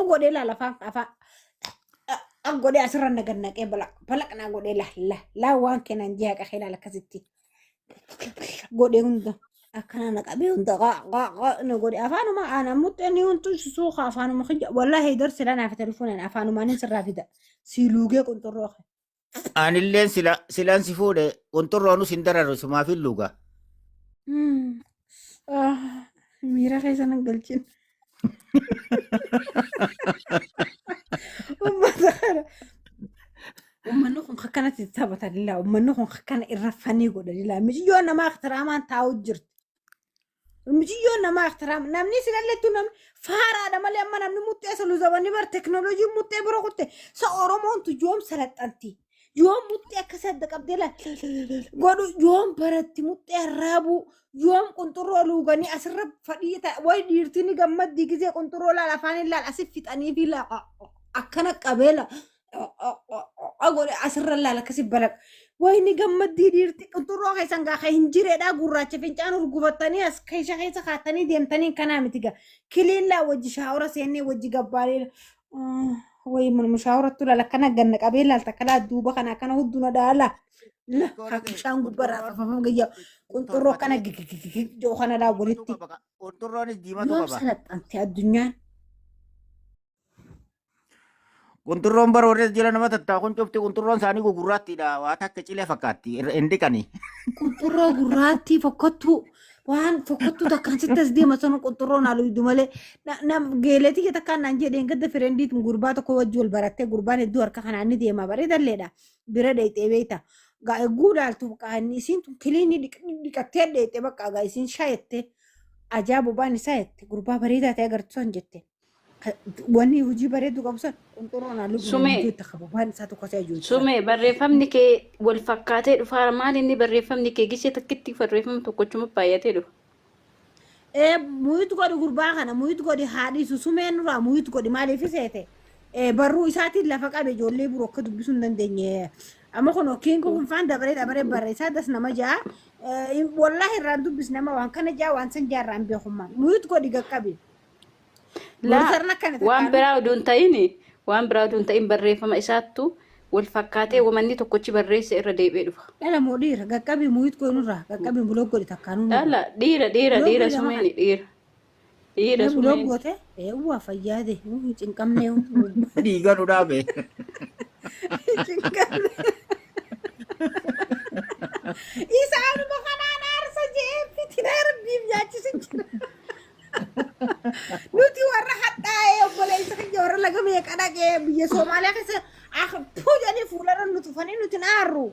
أقول إيه لا فا أقول إيه أسرع نجنك إيه بلا أنا أقول إيه لا وان كنا نجيها كخيل على كزتي قول إيه هندا أكنا نقابي هندا غا نقول إيه أفانو ما أنا مت إني هنتو سوخ أفانو ما خج والله يدرس لنا في تلفون أنا أفانو ما ننسى رافدا سيلوجي كنت روح أنا اللي سلان سيفود كنترونو سندرارو سما في اللغة آه ميرا خيسا نقلتين وما دخل وما نخون خكنا تتثبت لله وما نخون خكنا الرفاني قول لله مش يونا ما احتراما تاوجرت مش يونا ما احترام نمني سلالة نم فارا ده مالي أما نمني متأسلو زباني بر تكنولوجي متأبرو قلت سأورمون تجوم سلط أنتي يوم متأكسد قبدلا قالوا يوم برتي متأرابو يوم كنترولو غني أسرب فريتا واي ديرتيني قمت دي كزي كنترول على فاني لا أسفت أني في لا أكنا قبيلة أقول أسر الله لك سب بلك ويني قمت دي ديرتي كنترول خي سنغا خي هنجري دا قراتش فينجان رقبتني أس خي شخي سخاتني ديمتني كنا متيجا كلين لا وجه شاورة سيني وجه قبالي وي من مشاورة تلا لكنا جنك قبيلة تكلا دوبا كنا هدونا دالا لا حكشان قبرة فهم جيا كنترول كنا جو خنا دا ولتي كنتروني ديما يوم توبا سنة أنت الدنيا كنترون برورة جيلا نما تتاكون شفتي كنترون ساني غوراتي دا واتا كچيلة فكاتي اندكاني كنترول قراتي فكتو وان فكتو تكان ستة دي مثلا كنترول على يدومله نام جيلتي كده كان نانجي دين كده فرندي تمغربات كو وجول براتة غربان الدور كان عني دي ما بريد الليدا بريد تبيتا غا غودال تو كان سين تو كليني دي كتير دي تبقى غا سين شايت اجابو باني سايت غربا بريدا تاغرتون جت واني وجي بريد غبسن كنترول على سمي تخبوان ساتو كاسا جون سمي barreeffamni kee wal fakkaatee dhufa maal inni barreeffamni kee gishee takkitti barreeffamni tokkochuma baay'atee dhufa. Muyut godi gurbaa kana muyut godi haadhisu sumeen nurraa muyut godi maaliif seete barruu isaatiin lafa qabe ijoollee biroo akka dubbisuu hin dandeenye amma kun okkiin kun faan dabaree barreessaa das nama jaa wallaahi irraan dubbis nama waan kana jaa waan san jaarraan beekummaan muyut godi gaqqabe waan biraa oduun ta'in barreeffama isaattu wal fakkaatee wamanni tokkochi barreesse irra deebi'ee dhufa. dhala moo dhiira gaqqabe muyut godi nurraa gaqqabe buloo godi takkaanuu dhala dhiira sumeeni dhiira buloo sumeeni. goote waa fayyaade cinqamnee diigan udaabe cinqamne isaan bakanaan aarsa jee fitinaa rabbiif nyaachisin jira nuti warra hadhaa'ee obboleessa keenya warra laga meeqa dhaqee biyya Soomaaliyaa keessa puujanii fuulara nuti ufanii nuti naarru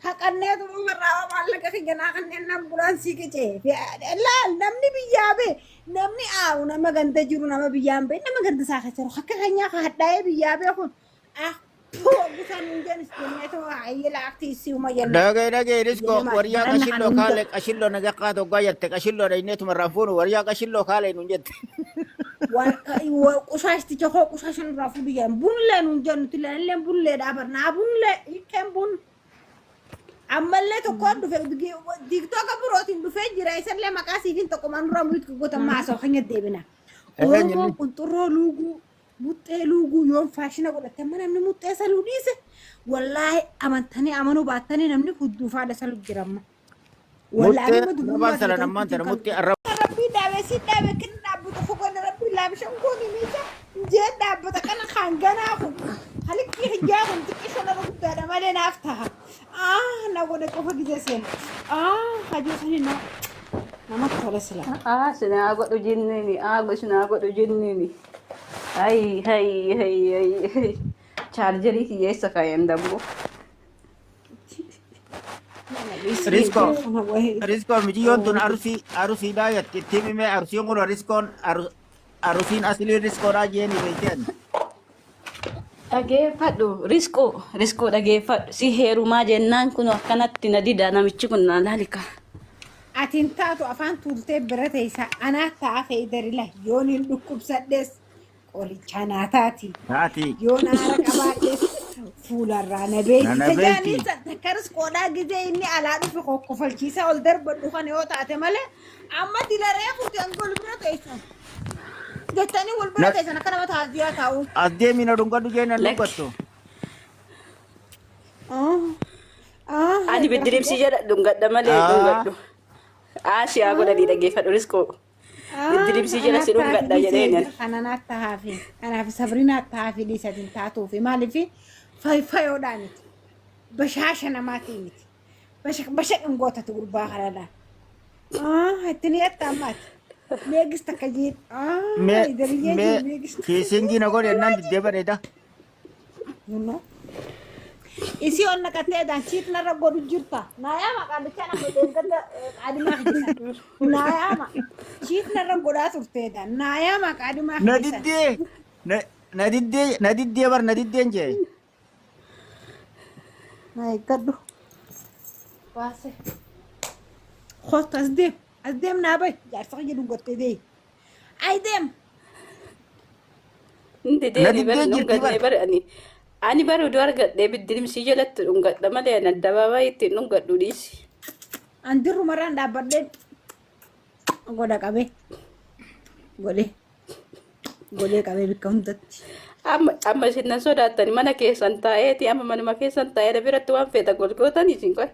haqanneetu warraa maallaqa keenya naa kanneen ambulaansii qicee laal namni biyyaa bee namni aawu nama ganda jiru nama biyyaan bee nama ganda isaa keessa jiru akka keenyaa hadhaa'ee biyyaa bee kun busan hundan isteemeetu ayyela aktiisii umayyanna dhagee disko waryaa qashilloo naga qaato gaayyatte qashilloo dhayneetu marraanfuunu waryaa qashilloo kaalee nun jette qushashti chokoo qushashan irraa fuudhiyaan bunlee nun jennu tilallee bunlee dhaabarnaa bunlee hiikkeen bun ammallee tokkoon dhufe diiktoka birootiin dhufee jira isallee maqaa siifiin tokko manurraa muyit gotan maasoo keenya deebina oromoon qunxurroo luuguu muttee luuguu yoon faashina godhatte amma namni muttee saluu dhiise wallaahi amantanii amanuu baattanii namni hudduufaadha saluu jiramma muttee rabbii dhaabee si dhaabee kenna dhaabbata fogoon rabbii laabishan kooni miisa jee dhaabbata kana hanganaa kun halikki hijaa kun xiqqisana guddaadha malee naaf taha na godhe qofa gise seen hajuu sani namatti tole sila Sinaa godhu jenneeni sinaa godhu jenneeni. Hay chaarjarii kiyyeessa kaayan dammoo. Risko mijiyoon tun arusii daayatti itti himime arusiin kun arusiin asilii riskoodhaa jeeni beekeen. Dhageeffadhu riskoo dhageeffadhu si heerumaa jennaan kun akkanatti na dida namichi kun na laalika. atiin taatu afaan tuultee bira teessa anaa ta'a fayyadariila yoon hin dhukkubsadhees qoricha naataati yoon aara qabaadhees fuularraa na beeksisa jaaniisa takkaris qoodhaa gizee inni alaa dhufe kokkofalchiisa ol darbadhu kan yoo taate malee amma dilaree fuuteen golbira teessan jettanii wal bira teessan akka nama taasisaa taa'u. Asdeemina dhungadhu jeenan Like. dhungattu. Ani biddirimsii jedha dhungadha malee dhungadhu. Aashiyaa godhanii dhaggeeffadhu riskoo. Biddirimsii jedha si dhungadha jedheenyan. Kanaaf tahaafi kanaaf sabrinaaf tahaafi dhiisatiin taatuufi maaliif fayyoodhaan miti bashaasha namaatii miti basha dhangootatu gurbaa kanadhaan. Ittiin dhiyatta ammaati. Meegis takka jiin. Kiisingii na godhe nan diddee bareeda. Isi on naqateedhaan chiitnarra godhu jirta. Naayaama qaalicha nama deeggada qaadimaa hidhina. Naayaama chiitnarra godhaa turteedhaan. Naayaama qaadimaa Na hidhisa. diddee. Na diddee bar na diddeen jee. Na eeggadhu. Baase. Kootu as deem. As deem naa bahi. Jaarsa jedhu gottee deemi. Ay deem. Hindi Na deeni diddee bari jirti dhungadhee bar. bari ani bari oduu argadhee biddirimsii jalatti dhungadha malee ani addabaabaayii ittiin dhungadhu dhiisi. Andirru maraan dhaabbadhee godha qabee. Godhee qabee bikka hundatti. Amma isin nan sodaattani mana keessan taa'eeti amma manuma keessan taa'ee biratti waan feeta golgootanii isin qoy.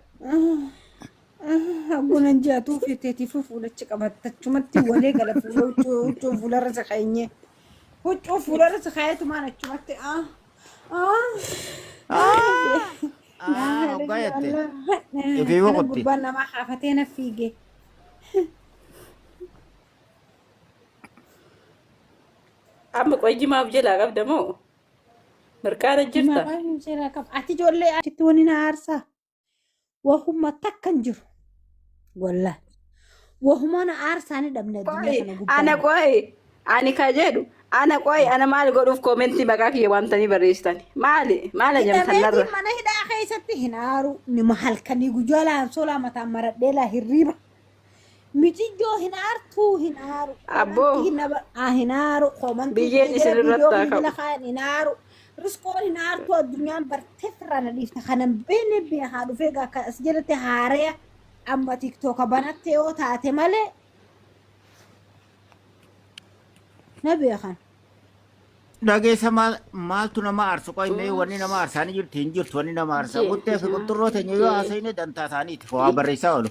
Abbunan jaatuu fi teetiifuu fuulachi qabatachumatti walee gala huccuu fuularra isa keenye. Huccuu fuularra isa kaayetu maan achumatti. Hoggaa jette. Ifii boqotti. Gurbaan namaa haafatee na fiige. Amma qoy jimaaf jalaa qabda moo? Mirqaana jirta? Ati ijoollee achitti wani na aarsaa. Wahuma takka hin jiru. Wallaan. Wahuma na aarsaa ni dhabne addunyaa kana gubbaa. Ana qoy ani ka jedhu ana qoy ana maal godhuuf koomentii maqaa kiyya waamtanii barreessitani maala jamtan narra. Hidhameetiin mana hidhaa keessatti hin aaru. Nima halkanii guyyaa laamsolaa mataan maradhee laa hirriiba. Mijijjoo hin aartuu hin aaru. Abboo. Hin aaru. Koomantii Biyyeen isin irratti haa qabu. hin aaru. Riskoon hin aartuu addunyaan bartee firraa na dhiifta. Kanan beene haa dhufee akka as jalatti haaree amma tiktooka banatte yoo taate malee. Na beekan. Dhageessa maaltu nama aarsu qoy mee wanni nama aarsaanii jirti hin jirtu wanni nama aarsaa. Guttee fi qutturroo teenya yoo haasa'ine dantaa isaaniiti. Waa barreessaa oolu.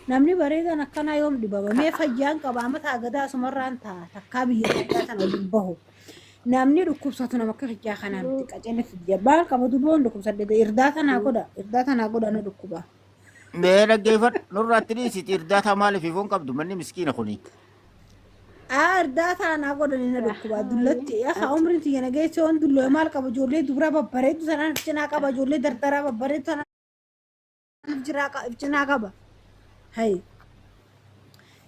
Namni bareedan akkanaa yoom dhibama mee fayyaan qaba mataa gadaa sumarraan ta'a takkaa biyya Itoophiyaa tana waliin bahu namni dhukkubsatu nama akka hijaa kanaa miti qaceele fidya baan qaba duboon dhukkubsadde irdaata naa godha na dhukkuba. Mee dhaggeeffadhu nurraatti dhiisiti irdaata maaliif ifuun qabdu manni miskiina kuni. Irdaata naa godha na dhukkuba dullatti yaa umriin tiyya nageessi waan dulloo maal qaba ijoollee dubraa babbareedu sanaan cinaa qaba ijoollee dardaraa babbareedu sanaan cinaa qaba. Hai.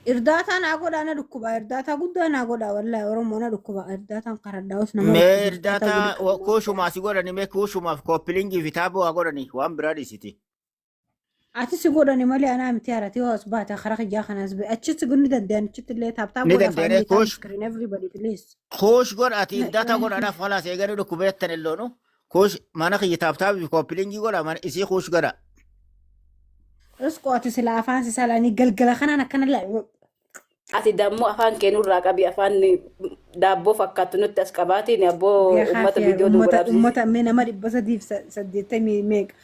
Irdaataan agoodhaa na dhukkuba. Irdaataa guddaa na godhaa wallahi Oromoo na dhukkuba. Irdaataan qaraddaa'us nama. Mee irdaata kuushumaa si godhani mee kuushumaaf koppilingii fi taaboo haa godhani waan biraa dhiisiti. Ati si godhani malee anaa miti haarati yoo as baata karaa hijaa kanaas ba'e achitti gunni danda'an achitti illee taaptaa Ni danda'anii kuush. Everybody please. Kuush godhaati irdaata godhaadhaaf halaas eeganii dhukkubeettan illoonu. Kuush mana kiyya taaptaa fi koppilingii godha mana isii kuush godha. Riskooti sila afaan sisalanii galgala kanaan akkana laa. Ati dammoo afaan keenurraa qabi afaan daabboo fakkaatu nutti as qabaatiin abboo uummata viidiyoo dubbataaf. Uummata mee nama 380 meeqa.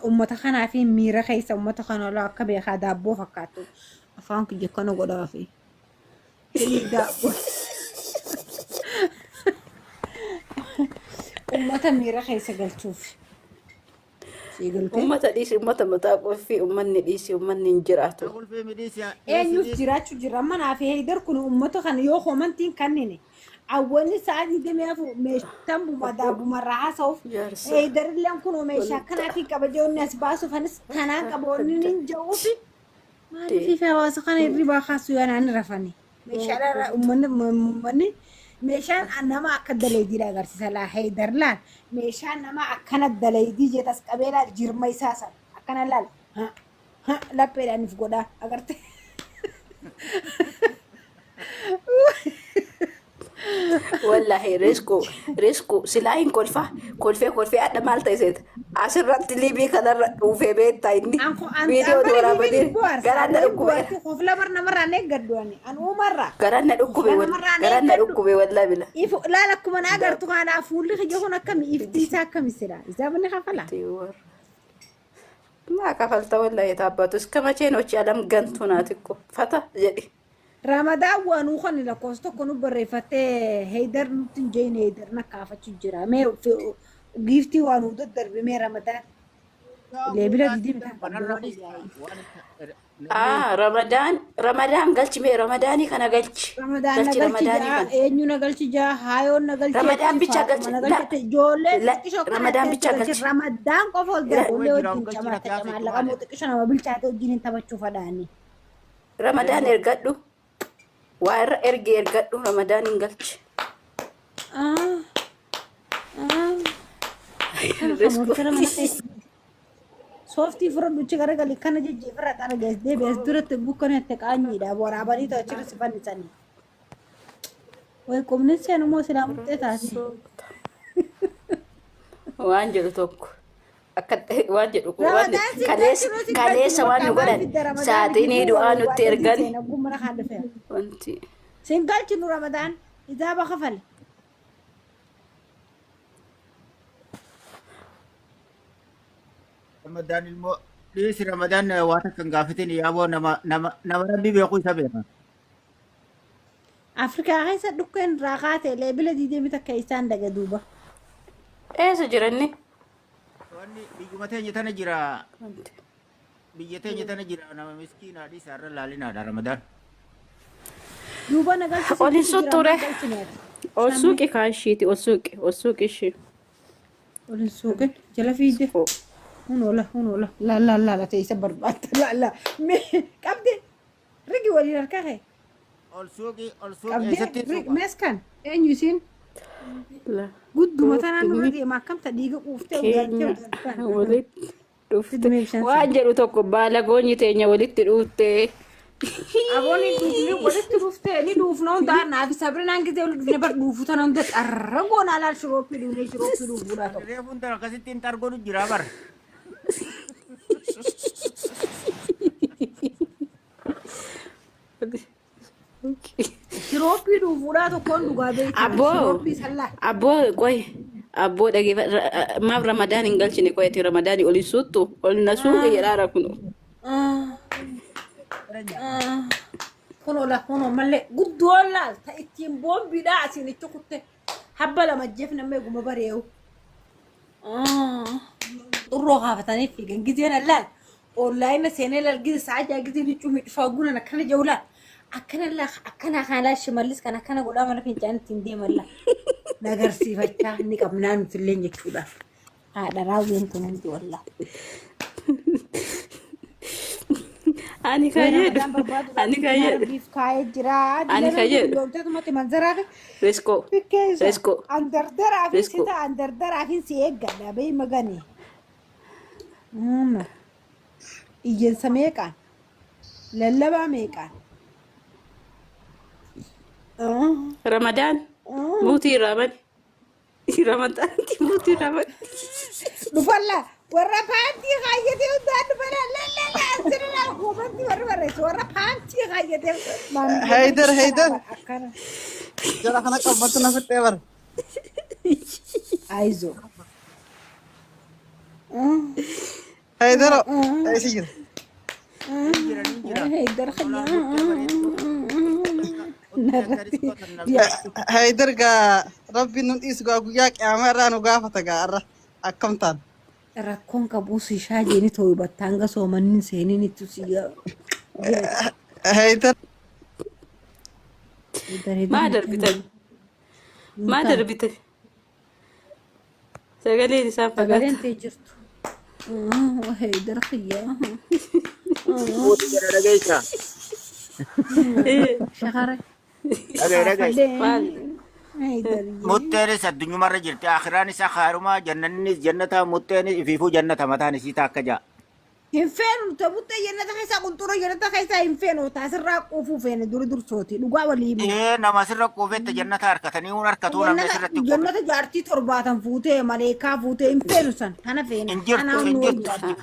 Uummata kanaa fi miira keessa uummata kana laa akka beekaa daabboo fakkaatu. Afaan kiyya kana godhaafi. Daabboo. Uummata miira keessa galchuuf. Uummata dhiisi uummata mataa qoffii uummanni dhiisi uummanni hin jiraatu. Eenyuuf jiraachuu jira manaa fi heedar kun uummata kana yoo komantiin kannine awwanni sa'aatii 24 meeshaan buma daabuma raasa'uuf heedar illeen kun meeshaa akkanaatiin qabajoonni as baasuuf anis kanaan qaboonni hin ja'uufi maaliif hawaasa kana hirribaa kaasuu yaanaan rafani meeshaan uummanni meeshaan nama akka daleedii agarsiisa laa heedar laan meeshaan nama akkana daleedii jeetas qabeelaa jirma isaa san akkana laal lappeedhaaniif godhaa agarte. Wallahi risku silaa hin kolfee adda maal ta'iseet asirratti liibii kanarra dhuufee beektaa inni viidiyoo dooraa badee garaan na dhukkube Kofla marna marra ne gadduani. An umarra. garaan na dhukkube garaan na dhukkube wallaa bila If la la kuma na gartu kana fulli khije kun akkam iftisa akkam sira. Isa bani khafala. maa kafalta wallaa yetaabbaatu iska machee nochi alam gantuu naati ko fata jedhi Ramadan wanu khani la kosto kunu barrefate Haydar nutin jayn Haydar na kafachu jira. Me gifti wanu dadar bi me Ramadan. Lebila didi mita. ramadaan galchi mee ramadaanii kana galchi Ramadan galchi nagalchi ramadaanii ja kana enyu nagalchi ja hayo nagalchi Ramadan bicha galchi. jole Ramadan bicha galchi. Ramadan qofol da ole wajin jamaata jamaala qamu xiqqisho nama bilchaate wajin taphachuu fadhaani ramadaan ergadhu waa irra ergadhu ramadaaniin galchi Softi furadu gara gali kana jijji fira kana gasde bes durat bukkane te qaanyi da bora bani to chiri sifan sani way komne senu mo sila mutte taati waan jedhu tokko akka waan jedhu kun waan kaleessa waan nu godhan saaxiinii du'aa nutti ergan wanti singal chinu Ramadan ijaba khafal Ramadan ilmoo dhiisi Ramadan waan akka hin gaafatin yaaboo nama rabbi beeku isa beeka. Afrika keessa dhukkeen raaqaate leebila diidee mita keessaan daga duuba. eessa jiranni Wanni biyyuma teenya tana jira. Biyya teenya tana jira nama miskiinaa dhiisa irra laalinaadha Ramadan. Duuba nagalchi Olin sutture. ol suuqi kaashiiti ol suuqi ishee Olin suuqe jala fiide. Hunola. La teessa barbaadda la. Me qabdi rigi waliin harkaa kee. Ol suuqi Qabdi eessatti suuqa. meeskan eenyu isiin gudduma tanaan nurra deema akkamta dhiiga quuftee walitti dhufte waan jedhu tokko baala goonyi teenya walitti dhuufte Aboonni dhuufni walitti dhuftee ni dhuufna hundaa naafi sabrinaan gisee walitti dhufne bar dhuufu tana hunda xarra goonaa laal shirooppii dhuufuudhaa ta'u. Reefuun tana akkasitti hin targoonu jira bara. Shirooppii dhuufuudhaa tokkoon dhugaa beekaa. Shirooppii sallaa. abboo qoy abboo dhageeffa maaf ramadaan hin galchine qoyati ramadaanii oli suuttu ol na suuqe jedhaara kun Kuno malee guddoon laal ta ittiin boombiidhaa asiin itti kutte habba lama jeef nama eeguma bareewu. Xurroo haafatanii fiigan gizeen allaal onlaayina seenee laal gize saajaa gizeen hiccuu miidhufaa gunan akkana ja'u laal akkana kanaa shimallis kan akkana godhaa mala fincaan ittiin deeman laal nagarsiifachaa ni qabnaa nuti illee jechuudha. Haadha raawwiin kun hundi wallaa. ani kayyadu ani kayyadu Biif kaayee jira. Ani kayyadu. Gootatu manzaraa fi resko Resko. Andardaraa fi sita andardaraa fi si eeggadha bee magane. Iyyensa meeqaan? Lallabaa meeqaan? ramadaan muutii ramadi Dhufalla warra paantii kaayyatee hundaan dhufala lallala asirra hubanti warra barreessu warra paantii kaayyatee. Haydar. Akkana. Jara kana qabbatu na fixee bara. Aizo. Haydar eessi jira? Haydar khayyaa. Haydar gaa rabbi nun dhiisu gaa guyyaa qiyaamaa irraa nu gaafata gaa irra akkam taan. Rakkoon qabuus ishaa jeeni ta'uu battaan gasoo manni seeniin itti siyaa. Haydar maa darbitan sagaleen isaan fagaata Sagaleen tee jirtu. Haydar khayyaa. Muutii jala dhageessa. Shakara. Dhageessa. Haydar. Mutteenis addunyumarra jirti. Akhiraan isaa khaarumaa jannannis jannata mutteenis ifiifuu jannata mataan isii taakka ja'a. hinfeenu tabutte jannata keessa qunxuroo jannata keessa hinfeenu taasirraa quufuu feene duri sooti dhugaa walii himu. nama sirra quufette jannata harkatanii un harkatuu namni sirratti quufe. Jannata jaartii 7 fuutee maleekaa fuutee hinfeenu san kana feena. Injirtu injirtu.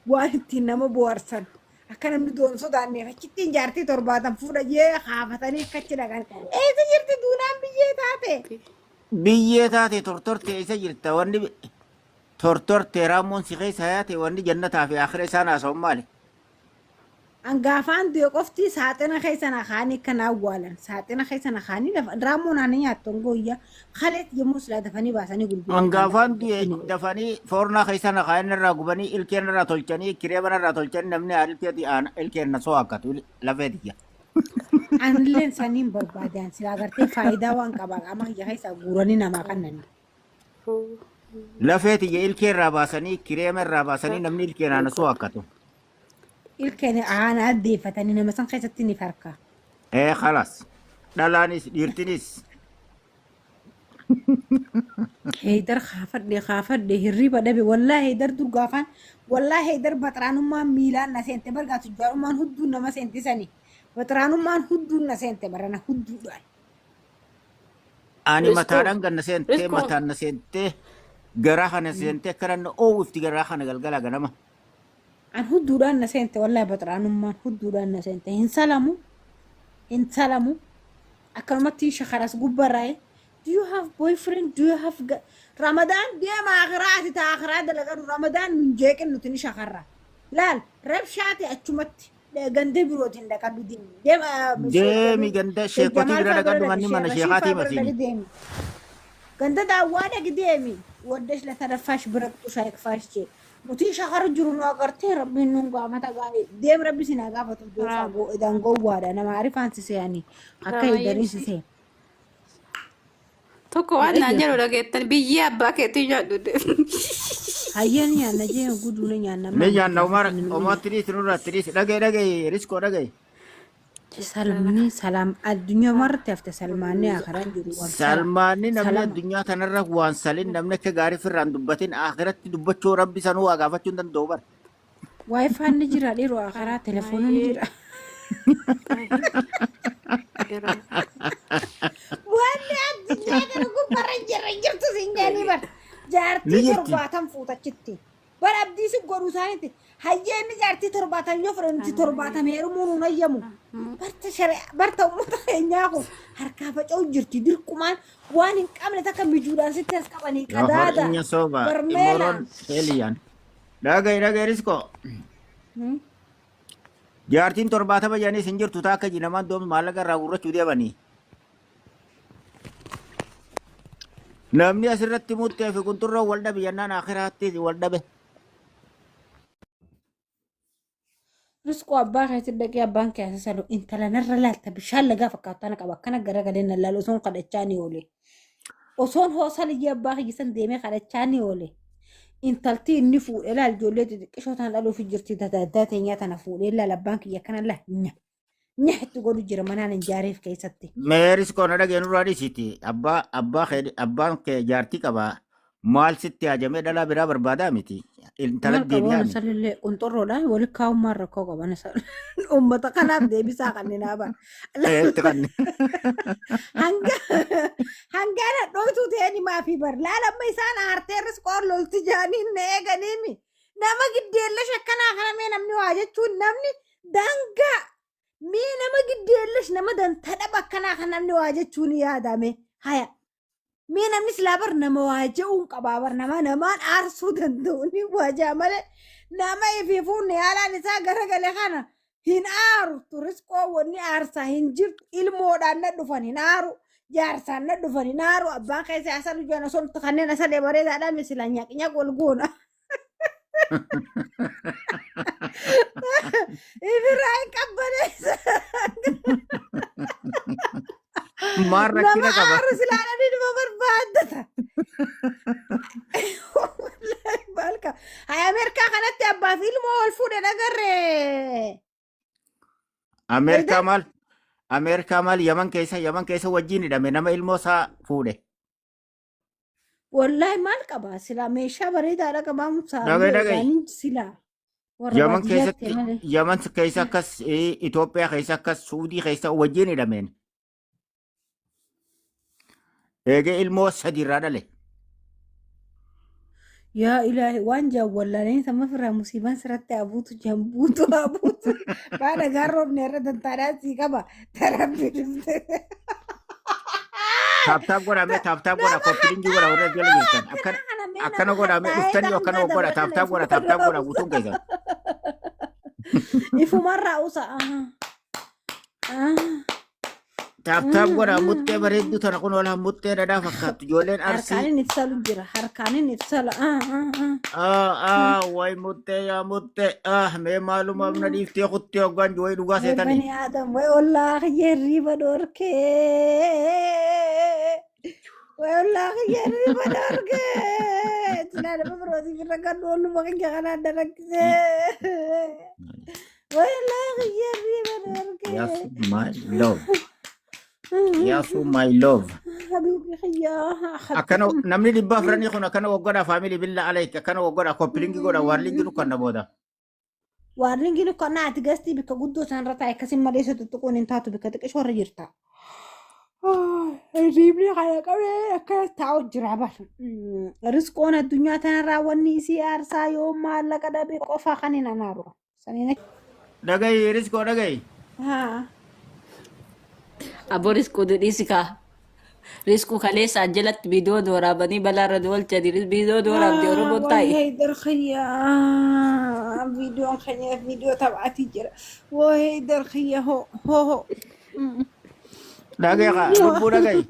Waan ittiin nama bohaarsan. Akka namni doon sodaanneef achittiin jaartii 7 fuudha jee haafatanii akkachi dhaqan. Eessa jirti duunaan biyyee taate? Biyyee taate tortorte isa jirta wanni tortorte raamoon si keessa yaate wanni jannataa fi akhira isaan haasa'uun maali? Angaafaan du'e qofti saaxina keessa na kaanii kan awwaalan. Saaxina keessa na kaanii raamoon ani nyaattoon gooyya. Kaleet yommuu silaa dafanii baasanii gurguru. Angaafaan du'e dafanii foornaa keessa na kaa'in irraa gubanii ilkeen irraa tolchanii kireeban irraa tolchanii namni ilkeeti ilkeen na soo akkatu lafee diyya. Anilleen saniin barbaadan silaa agartee faayidaa waan qaba qaama kiyya keessa guuranii namaa kannani. Lafee diyya ilkee irraa baasanii kireema irraa baasanii namni ilkeen na soo akkatu. Ilkeen aanaa addeeffatanii nama san keessatti ni farka. Khalas. Dhalaanis dhiirtinis. Heydar kaafadhe hirriba dhabe wallaa heydar durgaafaan wallaa heydar baxraanummaan miilaan na seente bargaa tujjaarummaan hudduun nama seentisanii baxraanummaan hudduun na seente barana hudduudhaan. Ani mataadhaan ganna seentee mataan na seentee garaa kana seentee akka nanna oowwifti garaa kana galgala ganama. An hudduudhaan na seente wallaa baxraanummaan hudduudhaan na seente hin salamu akkanumatti shakaras gubbarraa'e. Do you have boyfriend? Do you have Ramadan? Dia ma akhirati ta akhirati dalagadu Ramadan min jeeqin nuti ni shakarra. Laal rabshaati achumatti gandee birootiin dhaqadhu deemi ganda sheekoti bira dhaqadhu manni mana sheekaatii masiini. Ganda daawwaa dhaqi deemi waddash la tadaffash birattu shaayikfaash jee. Nuti shakar jiru nu agartee rabbiin nun gaafata gaarii deem rabbi sinaa gaafatu idaan gowwaadha nama ariifaansisee yaani akka hidariisisee. Tokko waan naan jedhu dhageettan biyyee abbaa keetii nyaadhu. Hayyan nyaanna jee guduu ni nyaanna. Ni nyaanna umaatti dhiisi nurratti dhiisi dhagaye riskoo dhagaye. Salmani salam addunyaa marti hafte salmaanni akhiran jiru. Salmaanni namni addunyaa kanarra waan salin namni akka gaarii firraan dubbatin akhiratti dubbachuu rabbi sanuu waa gaafachuu hin danda'u bara. Waayifaan ni jira dhiiroo akhiraa telefoonii ni jira. Wanni addunyaa kana gubbarra jirtu singaanii bara. Jaartii 7 fuutachitti. Bara abdii si godhu isaaniitti. Hayyeenni jaartii 7 yoo fudhanti 7 heerumuun hin ayyamu. Barta uummata keenyaa kun harkaa faca'u jirti dirqumaan waan hin qabne takka mijuudhaan sitti as qabanii qadaada. Barmeelaan. Dhagaye riskoo. Jaartiin 70 janii sin jirtu taakka jinamaan doomi maallaqa irraa gurrachuu deemanii. Namni asirratti muttee fi kunturroo wal dhabe jennaan akhiraatti wal dhabe. Riskoo abbaa keessatti dhaqee abbaan keessa salu intala narra laalta bishaan lagaa fakkaatana qaba akkana garagalee na laalu osoon kadhachaa ni oole. Osoon hoosal iyyee abbaa keessan deemee kadhachaa ni oole. Intalti inni fuudhee laal ijoollee xixiqqishoo tan dhaluuf jirti daddaa teenyaa tana fuudhee laal abbaan kiyya kana laa nyaatti godhu jira manaan hin jaareef keessatti. Meeris koona dhageen irraa dhiisiti abbaan kee jaartii qaba maal sitti hajamee dhalaa biraa barbaadaa miti. Intala deebi'aa miti. Salillee qunxurroodhaan waliin kaa'ummaa rakkoo qaban uummata kanaaf deebisaa kanneen haban. Hangaana dhootuu ta'anii maafii bar laalamma isaan aartee riskoon lolti jaaniin na eeganiimi. Nama giddeellash akkanaa kanamee namni waa jechuun namni dangaa. Mee nama giddeellash nama dantadha bakkanaa kan namni waa jechuun yaadame haya. Mee namni silaabar nama waa je'uun qabaabar namaan aarsuu danda'uuni waajaa malee nama ifiifuun yaalaan isaa garagalee kana hin aaru riskoo wanni aarsaa hin jirtu ilmoodhaan na dhufan hin aaru jaarsaan na dhufan hin aaru abbaan keessa asan ijoon osoo kanneen asalee bareedaadhaan misila nyaaq wal goona. Ibiraan qabbaneessa. Maal rakkina qaba. Nama aaru silaadhaan nama barbaaddata. Balka. Hay Ameerikaa kanatti abbaa fi ilmoo ol fuudhe nagarree. Ameerikaa maal Yaman keessa wajjin hidhame nama ilmoo isaa fuudhe. والله ما القبا سلا ميشا بريد على قبا Dhagay مصابي dhagay. غاني سلا Yaman ورباجيات keessatti مالي Yaman keessa akkas Itoophiyaa keessa akkas Suudii keessa wajjin hidhameen. Eegee ilmoo sadi irraa dhale. يا إلهي وان جاب ولا لين ثم فرا مصيبة سرت أبوت جنبوت أبوت بعد قرب نرد تراسي كبا تربي Taaptaap godhamee taaptaap godha koppilingi godha warra jala jirtan. Akkana godhamee dhuftanii akkana godha taaptaap godha guutuun keessan. إفو مرة أوسع Taaptaap godha muttee bareedduu tana kun wala muttee dhadhaa fakkaattu ijoolleen arsii. حركاني نفسلو جرا حركاني نفسلو Way muttee yaa muttee mee maalumaaf na dhiiftee kuttee hoggaan way dhugaa يا seetanii. بني آدم والله يري بدورك والله يري بدورك تنادى بفروتي في الرقم والله ما كنت أنا درك والله يري بدورك Yes, my love. Yes, my love. حبيبي خيا Akkana namni dhibba afranii kun akkana waggoodha faamilii billa alayk akkana waggoodha koppilingi godha warlingi nu kan booda. warringi nu kana ati gasti bika guddo san rata kasim made so tuttuqun intatu bika tiqish warra jirta ribni kaya qabe akka taa'u jira bal risqoon addunyaa tanarraa wanni isii aarsaa yoo maallaqa dhabe qofa kan hin anaaru sanina Dhagayi riskoo dhagayi. haa Abbo riskuu dhiisika. Riskuu kaleessa jalatti viidiyoo dooraabanii balaarra oolchanii viidiyoo dooraabdee Oromoon taa'e. وهيدر خيا فيديو خيا فيديو تبعتي جرا وهيدر خيا هو Dhagayi kaa lubbuu dhagayi.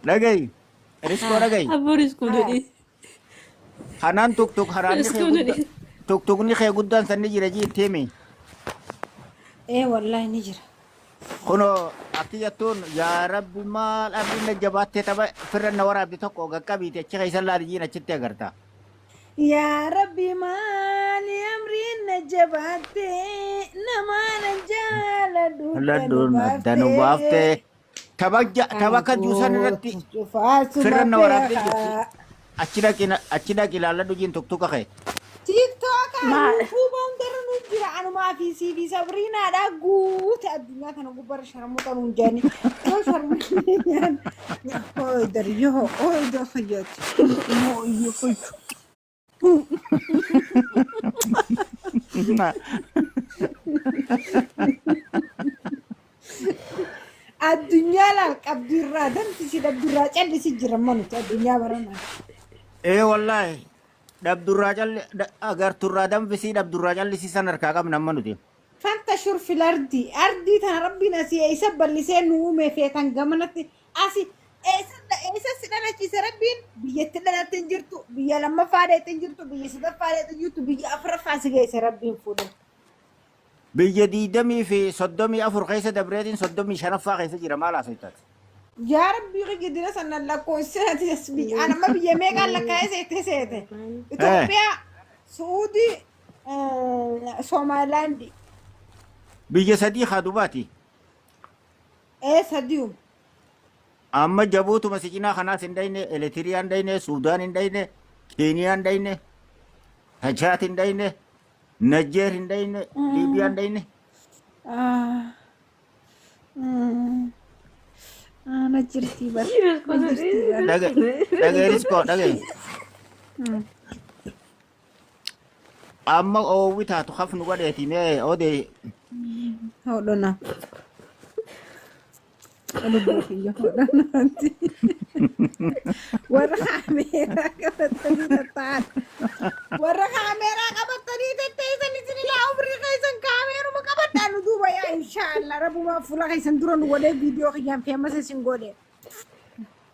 Dhagayi riskoo dhagayi. Abbo riskuu dhiisi. Hanaan tuktuk haraanni kee Riskuu guddaa dhiisi. tuktukni kee guddaan sanni jira jiitti himi. ايه والله نجرا Kunoo akki jettuun yaa rabbi maal abdiin na jabaattee tapha firra na waraabde tokko qaqqabiite achi keessa laalijiin achitti agarta. يا ربي مالي أمري نجباتي نما نجال Ladduun danu baaftee tapha kan juusan irratti firra na waraabde jirti. Achi dhaqi ilaalladhu jiin tuktuka kee. تيك توك ما- يوتيوب اندر نجرا انا ما في سي في صبرينا دا غوت الدنيا كان غبر شرموطه نجاني ما شرموطه هو در يو هو ده خيات هو يو الدنيا لا قبض الرادن تسيد الدراجة اللي سجرا منو الدنيا برنا Wallaahi dhabdurraa calli agarturraa danfisii dhabdurraa callisiisan harkaa qabna amma nuti. فانتشر في الأرض أرضي تنا ربنا سي يسبب لسان نومي في تنجمنت أسي إيسا سنانا شيس ربين بيتنا تنجرتو بيا لما فاري تنجرتو بيا سدا فاري تنجرتو بيا أفرف عسي جيس ربين فودا Biyya 24 keessa dabreetiin 35 keessa jira maal haasa'itaati. يا ربي غي قدرة سنة لكو سنة تسبي أنا ما بيا ميقا لك هاي سيتي إثيوبيا سعودي سومالاندي Biyya sadii haadubaati. إيه سديوم Amma jabuutuma sicinaa kanaas hin dhayne, Eletiriyaan hin dhayne, Suudaan hin dhayne, Keeniyaan hin dhayne, Tachaat hin dhayne, Najjeer hin dhayne, Liibiyaan hin dhayne. أنا جرتي بس Dhaga'e riskoo dhaga'e. Amma oowwi taatu hafnu godheeti mee odee هولنا أنا بوفي هولنا أنت ورا كاميرا قبضتني تتعال ورا كاميرا قبضتني تتعال لسني لا عمري خيسن كاميرا ما قبضت أنا دوبا يا إن شاء الله ربو ما فلا خيسن درون ولا فيديو خيام فيها مسا سنقولي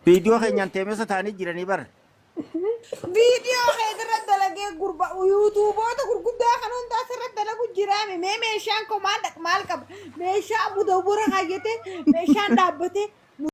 viidiyoo keenyaan teemessa taa'anii jiranii bara. فيديو خيدر الدلقة قربا ويوتيوبات قرقودا خنون تاسر الدلقة جرامي ميشان كمالك مالك ميشان مدورة خايته ميشان دابته